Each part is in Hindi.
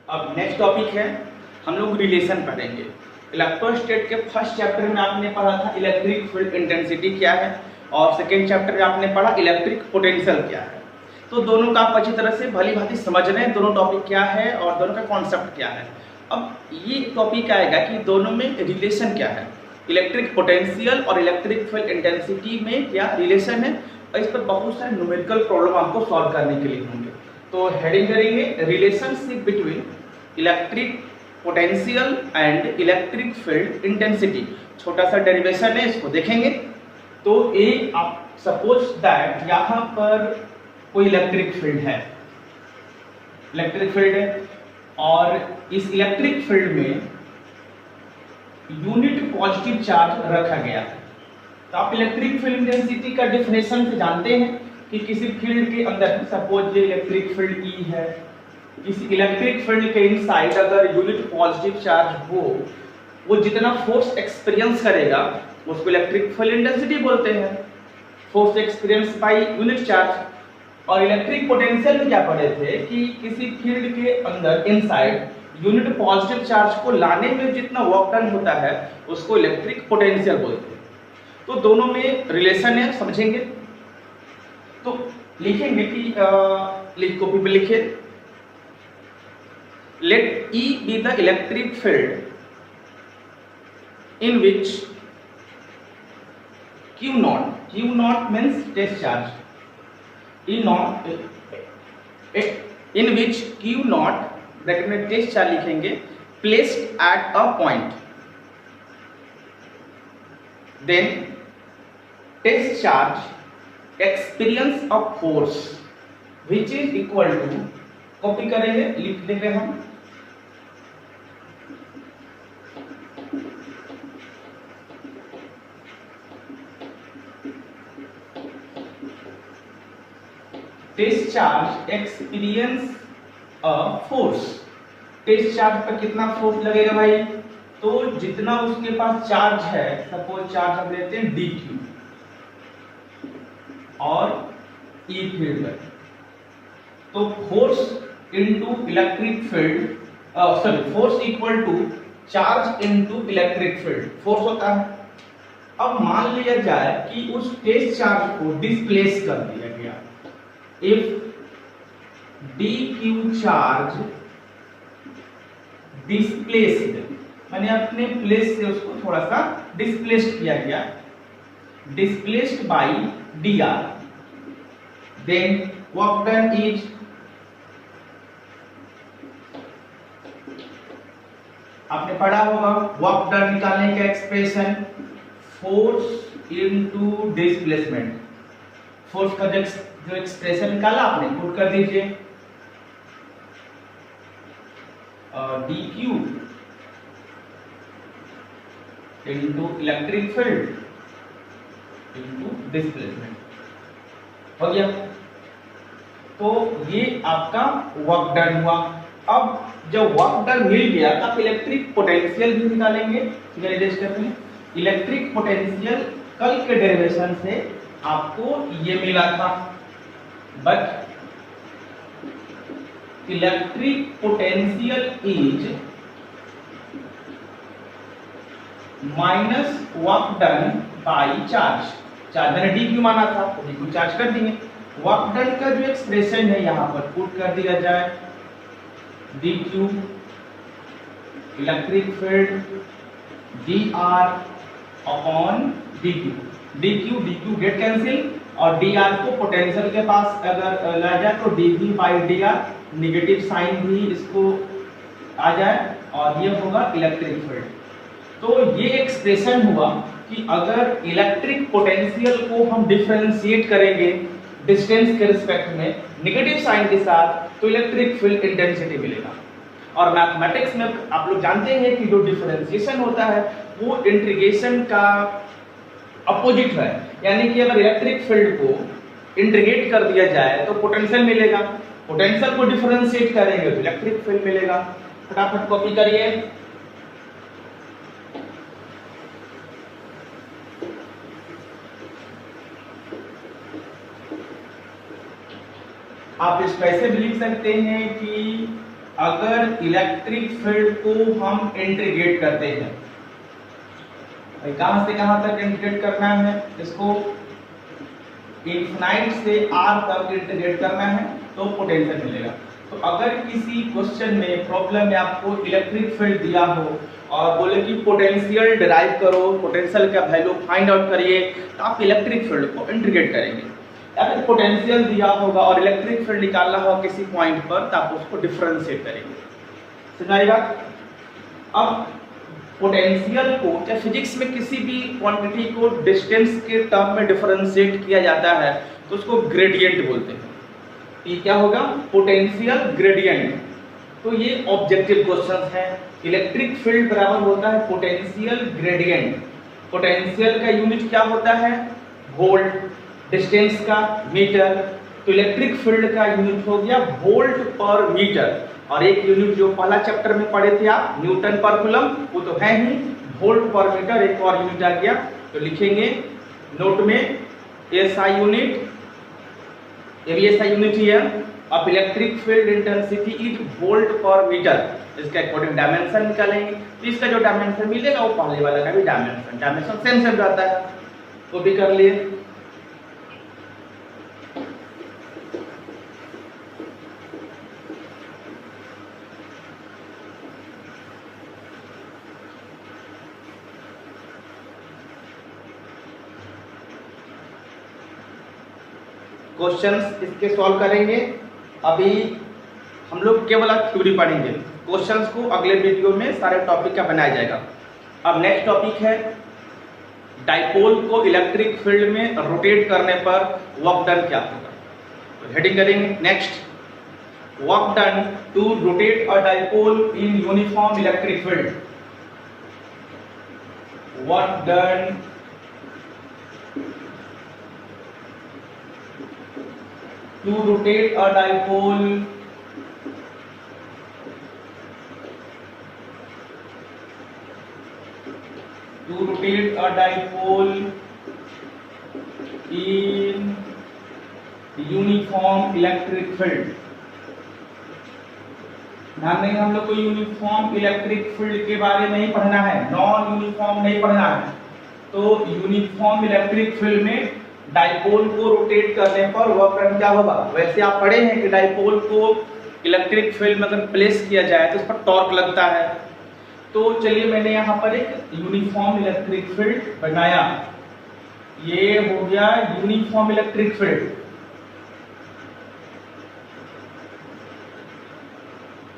अब नेक्स्ट टॉपिक है, हम लोग रिलेशन पढ़ेंगे। इलेक्ट्रोस्टैट के फर्स्ट चैप्टर में आपने पढ़ा था इलेक्ट्रिक फील्ड इंटेंसिटी क्या है, और सेकेंड चैप्टर में आपने पढ़ा इलेक्ट्रिक पोटेंशियल क्या है। तो दोनों का आप अच्छी तरह से भली भांति समझ रहे हैं दोनों टॉपिक क्या है और दोनों का कॉन्सेप्ट क्या है। अब ये टॉपिक आएगा कि दोनों में रिलेशन क्या है, इलेक्ट्रिक पोटेंशियल और इलेक्ट्रिक फील्ड इंटेंसिटी में क्या रिलेशन है, और इस पर बहुत सारे न्यूमेरिकल प्रॉब्लम आपको सॉल्व करने के लिए होंगे। तो हेडिंग करेंगे relationship between electric potential and electric field intensity. छोटा सा डेरिवेशन है, इसको देखेंगे। तो एक आप सपोज दैट यहाँ पर कोई इलेक्ट्रिक फील्ड है, और इस इलेक्ट्रिक फील्ड में यूनिट पॉजिटिव चार्ज रखा गया है। तो आप इलेक्ट्रिक फील्ड इंटेंसिटी का डेफिनेशन से जानते हैं कि किसी फील्ड के अंदर, सपोज ये इलेक्ट्रिक फील्ड ई है, किसी इलेक्ट्रिक फील्ड के इनसाइड अगर यूनिट पॉजिटिव चार्ज हो, वो जितना फोर्स एक्सपीरियंस करेगा उसको इलेक्ट्रिक फील्ड इंटेंसिटी बोलते हैं, force experience by unit charge. और इलेक्ट्रिक पोटेंशियल में क्या पढ़े थे कि किसी फील्ड के अंदर इनसाइड यूनिट पॉजिटिव चार्ज को लाने में जितना वर्क डन होता है उसको इलेक्ट्रिक पोटेंशियल बोलते हैं। तो दोनों में रिलेशन है, समझेंगे। तो लिखेंगे कि कॉपी पे लिखे, late E be the electric field in which Q naught means test charge, E naught in which Q naught bracket में टेस्ट चार्ज लिखेंगे, placed at a point, then test charge experience of force which is equal to, copy करेंगे, लिख देंगे हम, test charge experience force. Test charge पर कितना फोर्स लगेगा भाई, तो जितना उसके पास चार्ज है, सपोज चार्ज हम लेते हैं dq और E फील्ड में, तो force into electric field, force equal to charge into electric field, force होता है। अब मान लिया जाए कि उस टेस्ट चार्ज को डिस्प्लेस कर दिया गया, इफ dq चार्ज डिस्प्लेस्ड, मैंने अपने प्लेस से उसको थोड़ा सा डिस्प्लेस्ड किया गया, displaced by dr, then work done is, आपने पढ़ा होगा वर्क डन निकालने का एक्सप्रेशन, फोर्स इनटू डिस्प्लेसमेंट। फोर्स का जो एक्सप्रेशन निकाला आपने पुट कर दीजिए, dq into electric field into displacement, हो गया। तो ये आपका वर्क डन हुआ। अब जब वर्क डन मिल गया तो आप इलेक्ट्रिक पोटेंशियल भी निकालेंगे। इलेक्ट्रिक पोटेंशियल कल के डेरिवेशन से आपको ये मिला था, but electric potential is minus work done by charge. Charge मैंने dq माना था, तो dq चार्ज कर दिए। वर्क डन का जो एक्सप्रेशन है यहाँ पर पुट कर दिया जाए, dq electric field dr upon dq, dq get cancel, और dr को पोटेंशियल के पास अगर ला जाए तो dv by dr, negative sign भी इसको आ जाए, और ये होगा इलेक्ट्रिक फील्ड। तो ये एक्सप्रेशन हुआ कि अगर इलेक्ट्रिक पोटेंशियल को हम डिफरेंशिएट करेंगे डिस्टेंस के रिस्पेक्ट में नेगेटिव साइन के साथ, तो इलेक्ट्रिक फील्ड इंटेंसिटी मिलेगा। और मैथमेटिक्स में आप लोग जानते हैं कि जो डिफरेंशिएशन होता है वो इंटीग्रेशन का अपोजिट है, यानी कि अगर इलेक्ट्रिक फील्ड को इंटीग्रेट कर दिया जाए तो पोटेंशियल मिलेगा, पोटेंशियल को डिफरेंशिएट करेंगे तो इलेक्ट्रिक फील्ड मिलेगा। फटाफट कॉपी करिए, आप इस पैसे भी लिख सकते हैं कि अगर इलेक्ट्रिक फील्ड को हम इंटीग्रेट करते हैं, कहां से कहां तक इंटीग्रेट करना है, इसको इनफिनाइट से आर तक इंटीग्रेट करना है तो पोटेंशियल मिलेगा। तो अगर किसी क्वेश्चन में प्रॉब्लम में आपको इलेक्ट्रिक फील्ड दिया हो और बोले कि पोटेंशियल डिराइव करो, पोटेंशियल का वैल्यू फाइंड आउट करिए, तो आप इलेक्ट्रिक फील्ड को इंटीग्रेट करेंगे। या फिर पोटेंशियल दिया होगा और इलेक्ट्रिक फील्ड निकालना होगा किसी पॉइंट पर, तो आप उसको डिफरेंशिएट करेंगे। समझाइएगा। अब पोटेंशियल को या फिजिक्स में किसी भी क्वांटिटी को डिस्टेंस के टर्म में डिफरेंशिएट किया जाता है तो उसको ग्रेडियंट बोलते हैं। ये क्या होगा? Potential gradient. तो ये ऑब्जेक्टिव क्वेश्चंस हैं। इलेक्ट्रिक फील्ड बराबर होता है पोटेंशियल ग्रेडियंट। पोटेंशियल का यूनिट क्या होता है? वोल्ट, डिस्टेंस का मीटर। तो इलेक्ट्रिक फील्ड का यूनिट हो गया वोल्ट पर मीटर। और एक यूनिट जो पहला चैप्टर में पढ़े थे आप, न्यूटन पर कूलम, वो तो है ही, वोल्ट पर मीटर एक और यूनिट आ गया। तो लिखेंगे नोट में एसआई यूनिट, ये भी एसआई यूनिट ही है। अब electric field intensity is volt पर मीटर, इसका अकॉर्डिंग डायमेंशन निकालेंगे। तो इसका जो डायमेंशन मिलेगा वो पहले वाला का भी डायमेंशन सेम सेम रहता है, वो भी कर लिए। क्वेश्चंस इसके सॉल्व करेंगे। अभी हम लोग केवल थ्योरी पढ़ेंगे, क्वेश्चंस को अगले वीडियो में सारे टॉपिक का बनाया जाएगा। अब नेक्स्ट टॉपिक है डाइपोल को इलेक्ट्रिक फील्ड में रोटेट करने पर वर्क डन क्या होगा। तो हेडिंग करेंगे next, work done to rotate a dipole in uniform electric field. वर्क डन to rotate a dipole in uniform electric field। ध्यान देंगे, हम लोग को यूनिफॉर्म इलेक्ट्रिक फील्ड के बारे में ही पढ़ना है, नॉन यूनिफॉर्म नहीं पढ़ना है। तो यूनिफॉर्म इलेक्ट्रिक फील्ड में डाइपोल को रोटेट करने पर वर्क डन क्या होगा। वैसे आप पढ़े हैं कि डाइपोल को इलेक्ट्रिक फील्ड में अगर प्लेस किया जाए तो उस पर टॉर्क लगता है। तो चलिए मैंने यहाँ पर एक यूनिफॉर्म इलेक्ट्रिक फील्ड बनाया, ये हो गया यूनिफॉर्म इलेक्ट्रिक फील्ड।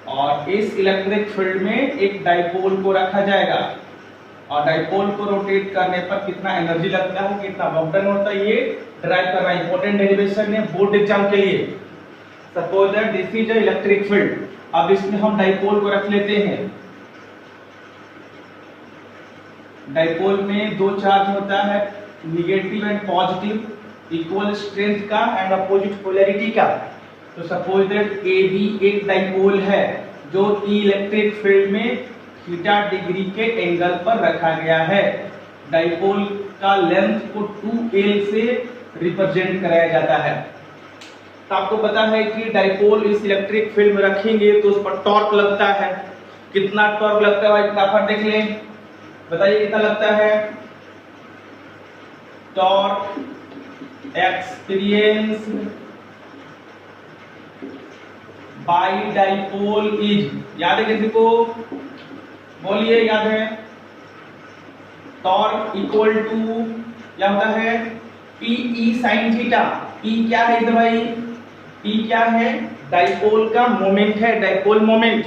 और इस इलेक्ट्रिक फील्ड में एक डाइपोल को रखा जाएगा और डाइपोल को रोटेट करने पर कितना एनर्जी लगता है, कितना वर्क डन होता है, ये ड्राइव करना इंपॉर्टेंट डेरिवेशन है बोर्ड एग्जाम के लिए। Suppose that this is a electric field. अब इसमें हम डाइपोल को रख लेते हैं। डाइपोल में दो चार्ज होता है, negative and positive, equal strength का एंड अपोजिट पोलैरिटी का। तो सपोज दैट ए बी एक डाइपोल है जो इलेक्ट्रिक फील्ड में थीटा डिग्री के एंगल पर रखा गया है। डाइपोल का लेंथ को 2l से रिप्रेजेंट कराया जाता है। तो आपको पता है कि डाइपोल इस इलेक्ट्रिक फील्ड में रखेंगे तो उस पर टॉर्क लगता है। कितना टॉर्क लगता है भाई, फटाफट देख लें, बताइए कितना लगता है। Torque experience by dipole is, याद है किसी को, बोलिए याद है। टॉर्क इक्वल टू क्या होता है, P E sine theta. P क्या है इधर भाई, पी क्या है, डाइपोल का मोमेंट है, डाइपोल मोमेंट।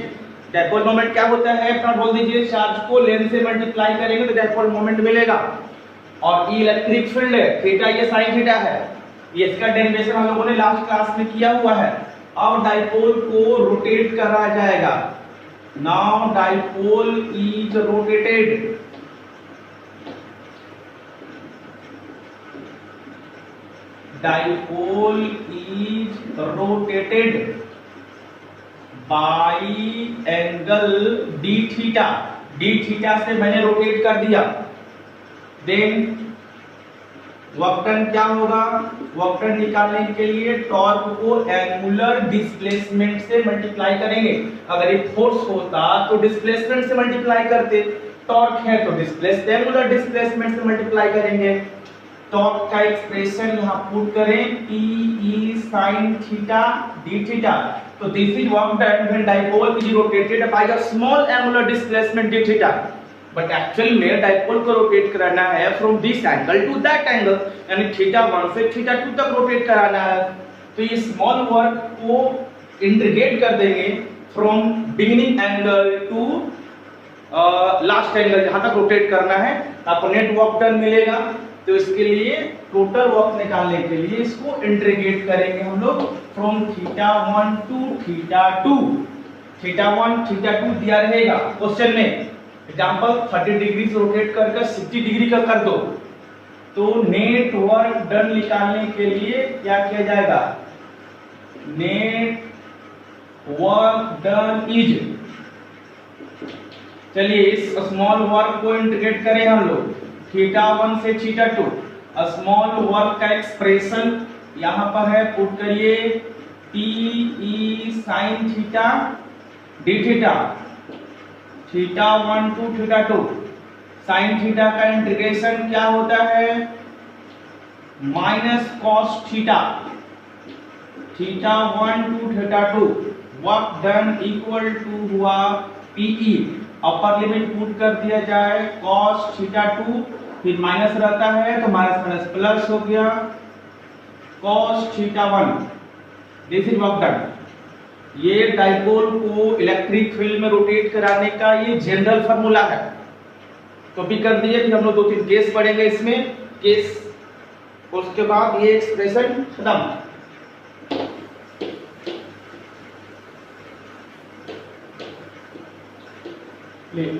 डाइपोल मोमेंट क्या होता है, अपना बोल दीजिए, चार्ज को लेंथ से मल्टीप्लाई करेंगे तो डाइपोल मोमेंट मिलेगा। और ई इलेक्ट्रिक फील्ड है, थीटा ये साइन थीटा है, ये इसका डेरिवेशन हम लोगों ने लास्ट क्लास में किया हुआ है। अब डाइपोल को रोटेट करा जाएगा। Now dipole is rotated। Dipole is rotated by angle d theta। d theta से मैंने रोटेट कर दिया। Then वर्क डन क्या होगा, वर्क डन निकालने के लिए टॉर्क को एंगुलर डिस्प्लेसमेंट से मल्टीप्लाई करेंगे। अगर एक फोर्स होता तो डिस्प्लेसमेंट से मल्टीप्लाई करते, टॉर्क है तो एंगुलर डिस्प्लेसमेंट से मल्टीप्लाई करेंगे। टॉर्क का एक्सप्रेशन यहाँ पुट करें, Pe sin theta d theta. तो this is work done when dipole is rotated by a small angular displacement d theta. But actual में डाइपोल को रोटेट कराना है from this angle to that angle, यानी थीटा 1 से थीटा 2 तक रोटेट कराना है। तो ये स्मॉल वर्क को इंटीग्रेट कर देंगे from beginning angle to last angle, जहां तक रोटेट करना है आपको नेट वर्क डन मिलेगा। तो इसके लिए टोटल वर्क निकालने के लिए इसको इंटीग्रेट करेंगे हम लोग from theta 1 to theta 2। Theta 1 theta 2 दिया रहेगा क्वेश्चन में, एग्जांपल 30 डिग्री से रोटेट करके 60 डिग्री का कर दो। तो नेट वर्क डन निकालने के लिए क्या किया जाएगा, नेट वर्क डन इज, चलिए इस स्मॉल वर्क को इंटीग्रेट करें हम लोग थीटा 1 से थीटा 2। स्मॉल वर्क का एक्सप्रेशन यहां पर है, पुट करिए Pe sin theta d theta, theta 1 to theta 2। Sine theta का इंटीग्रेशन क्या होता है, minus cos theta, theta 1 to theta 2। Work done equal to हुआ Pe, अपर लिमिट पुट कर दिया जाए cos थीटा 2, फिर माइनस रहता है तो माइनस माइनस प्लस हो गया cos theta 1। This is work done. ये डाइपोल को इलेक्ट्रिक फील्ड में रोटेट कराने का ये जनरल फार्मूला है। तो भी कर दिए, फिर हम लोग 2-3 केस पढ़ेंगे इसमें, केस उसके बाद ये एक्सप्रेशन खत्म।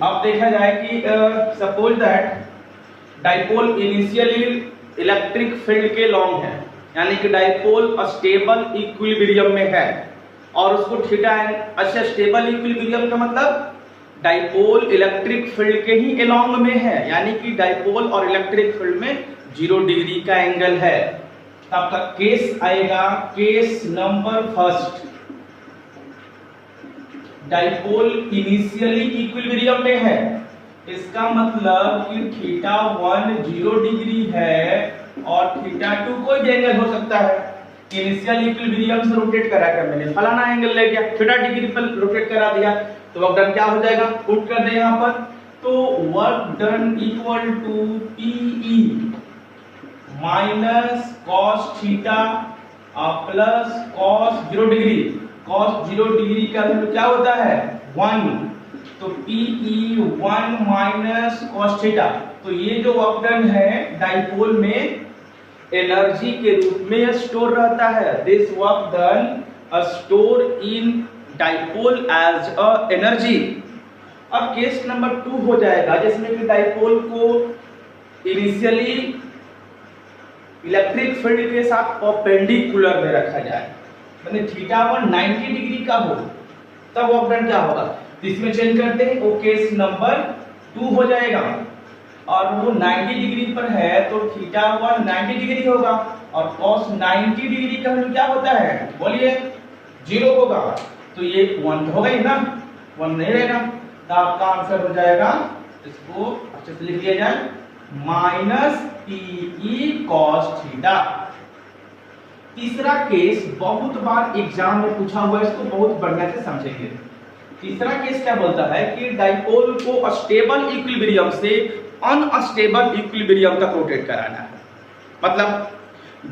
अब देखा जाए कि suppose that dipole initially electric field के लॉन्ग है, यानी कि डाइपोल स्टेबल इक्विलिब्रियम में है और उसको थीटा, अच्छा स्टेबल इक्विलिब्रियम का मतलब डाइपोल इलेक्ट्रिक फील्ड के ही अलोंग में है, यानी कि डाइपोल और इलेक्ट्रिक फील्ड में 0 डिग्री का एंगल है। आपका केस आएगा case number first, dipole initially equilibrium में है, इसका मतलब कि थीटा 1 0 डिग्री है और थीटा 2 कोई भी एंगल हो सकता है। इनिशियल इक्विलिब्रियम से रोटेट करा कर मैंने फलाना एंगल ले गया, थीटा डिग्री पर रोटेट करा दिया, तो वर्क डन क्या हो जाएगा, पुट कर दे यहां पर। तो work done equal to Pe minus cos theta plus cos 0 degree. Cos 0 degree का वैल्यू क्या होता है 1, तो Pe 1 माइनस कॉस थीटा। तो ये जो वर्क डन है डाइपोल में एनर्जी के रूप में स्टोर रहता है। This work done store in dipole as a energy. अब केस नंबर 2 हो जाएगा जिसमें कि डाइपोल को इनिशियली इलेक्ट्रिक फील्ड के साथ परपेंडिकुलर में रखा जाए, माने थीटा 1 90 डिग्री का हो, तब वर्क डन क्या होगा, इसमें चेंज करते हैं, वो केस नंबर 2 हो जाएगा। और वो 90 डिग्री पर है तो थीटा 1 90 डिग्री होगा और cos 90 डिग्री का वैल्यू क्या होता है बोलिए 0 होगा, तो ये 1 होगा ही ना, 1 नहीं रहेगा। तो आपका आंसर हो जाएगा, इसको अच्छे से लिख लिया जाए, माइनस Pe cos थीटा। तीसरा केस बहुत बार एग्जाम में पूछा हुआ है, इसको बहुत बढ़िया से समझेंगे। तीसरा केस क्या बोलता है कि डाइपोल को स्टेबल इक्विलिब्रियम से अनस्टेबल इक्विलिब्रियम तक रोटेट कराना है, मतलब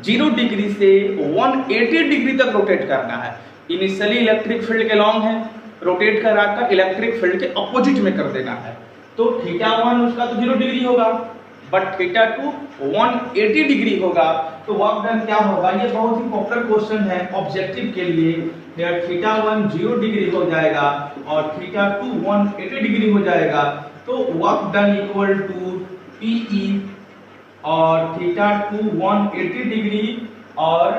0 डिग्री से 180 डिग्री तक रोटेट करना है। इनिशियली इलेक्ट्रिक फील्ड के लॉन्ग है, रोटेट कराकर इलेक्ट्रिक फील्ड के अपोजिट में कर देना है। तो थीटा 1 उसका तो 0 डिग्री होगा, बट थीटा 2 180 डिग्री होगा। तो वर्क डन क्या होगा, ये बहुत ही पॉपुलर क्वेश्चन है ऑब्जेक्टिव के लिए। थीटा 1 0 डिग्री हो जाएगा और थीटा 2 180 डिग्री हो जाएगा। तो work done equal to Pe और थीटा 2 180 डिग्री और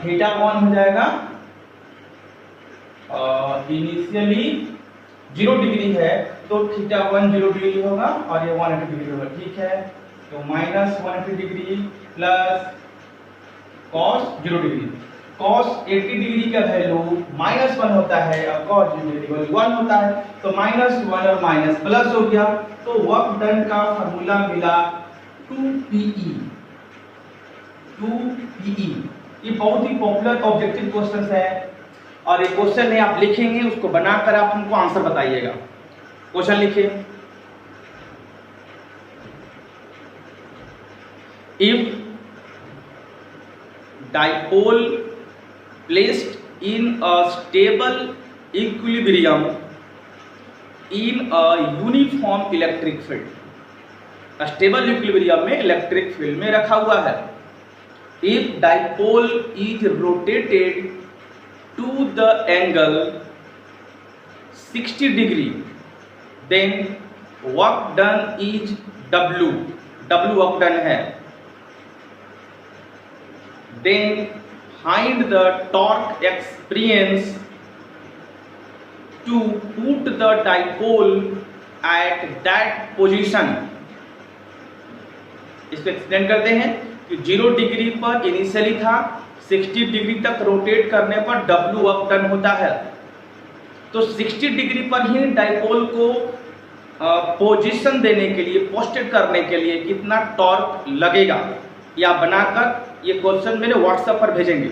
थीटा 1 हो जाएगा इनिशियली 0 डिग्री है तो थीटा 1 0 डिग्री होगा और ये 180 डिग्री होगा। ठीक है, तो minus 180 degree plus cos 0 degree. Cos 80 degree का वैल्यू -1 होता है और कॉस 0 डिग्री वैल्यू 1 होता है, तो -1 और माइनस प्लस हो गया, तो वर्क डन का फार्मूला मिला 2PE। 2PE ये बहुत ही पॉपुलर ऑब्जेक्टिव क्वेश्चन है और ये क्वेश्चन है आप लिखेंगे, उसको बनाकर आप हमको आंसर बताइएगा। क्वेश्चन लिखिए, if dipole placed in a stable equilibrium in a uniform electric field, stable equilibrium में इलेक्ट्रिक फील्ड में रखा हुआ है। If dipole is rotated to the angle 60 degree then work done is W, W work done है। Then find the torque experience to put the dipole at that position। इसको एक्सप्लेन करते हैं कि 0 डिग्री पर इनिशियली था, 60 डिग्री तक रोटेट करने पर W वर्क डन होता है। तो 60 डिग्री पर ही डाइपोल को पोजीशन देने के लिए, पोस्टेड करने के लिए कितना टॉर्क लगेगा, या बनाकर ये क्वेश्चन मेरे व्हाट्सएप पर भेजेंगे।